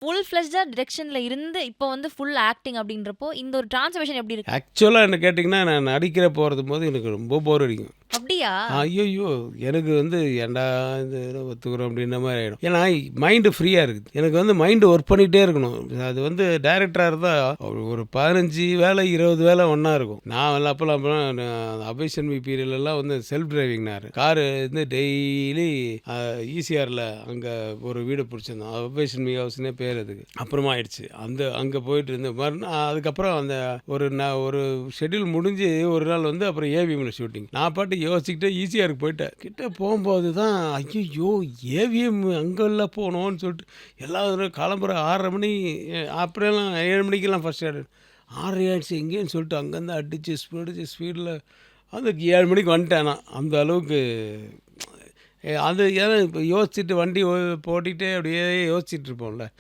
Full ஃப்ளெட்ஜ்டா டிரெக்ஷன்ல இருந்து இப்போ வந்து ஃபுல் ஆக்டிங் அப்படின்றப்போ, இந்த ஒரு டிரான்ஸ்ஃபர்மேஷன் எப்படி இருக்கு? ஆக்சுவலா என்ன கேட்டிங்கன்னா, நான் நடிக்கிற போது எனக்கு ரொம்ப போர் அடிக்கும். அப்படியா? ஐய்யய்யோ! எனக்கு வந்து ஏன்டா இது ஒத்துக்கிறோம் அப்படின்ற மாரி ஆயிடும். ஏன்னா மைண்டு ஃப்ரீயா இருக்குது. எனக்கு வந்து மைண்டு ஒர்க் பண்ணிட்டே இருக்கணும். அது வந்து டைரக்டரா இருந்தா ஒரு 15 வேலை, 20 வேலை ஒண்ணா இருக்கும். நான் அப்பலாம் அபேஷன் பீரியட்லலாம் வந்து செல்ஃப் டிரைவிங் நானு. காரு வந்து டெய்லி ஈசிஆர்ல அங்க ஒரு வீடு புடிச்சிருந்தோம். அபேஷன் மீ ஹவுஸ்ன்னே பேர் அதுக்கு. அப்புறமா ஆயிடுச்சு. அங்க போயிட்டு இருந்த அதுக்கப்புறம் ஒரு ஷெட்யூல் முடிஞ்சு ஒரு நாள் வந்து அப்புறம் ஏவிஎம்ல ஷூட்டிங். நான் பாட்டுக்கு யோசிச்சுக்கிட்டே ஈசிஆருக்கு போயிட்டேன். கிட்ட போகும்போது தான் ஐய்யய்யோ! ஏவிஎம் அங்கெல்லாம் போனோம்னு சொல்லிட்டு எல்லாரும் கிளம்புற 6:30 மணி அப்படியெல்லாம் 7 மணிக்கெல்லாம் ஃபர்ஸ்ட் ஷாட் 6:30 ஆயிடுச்சு எங்கேன்னு சொல்லிட்டு அங்கேருந்து அடிச்சு ஸ்பீடில் அதுக்கு 7 மணிக்கு வந்துட்டேன் நான். அந்த அளவுக்கு அது ஏன்னா இப்போ யோசிச்சுட்டு வண்டி ஓட்டிகிட்டே அப்படியே யோசிச்சுட்டு இருப்போம்ல.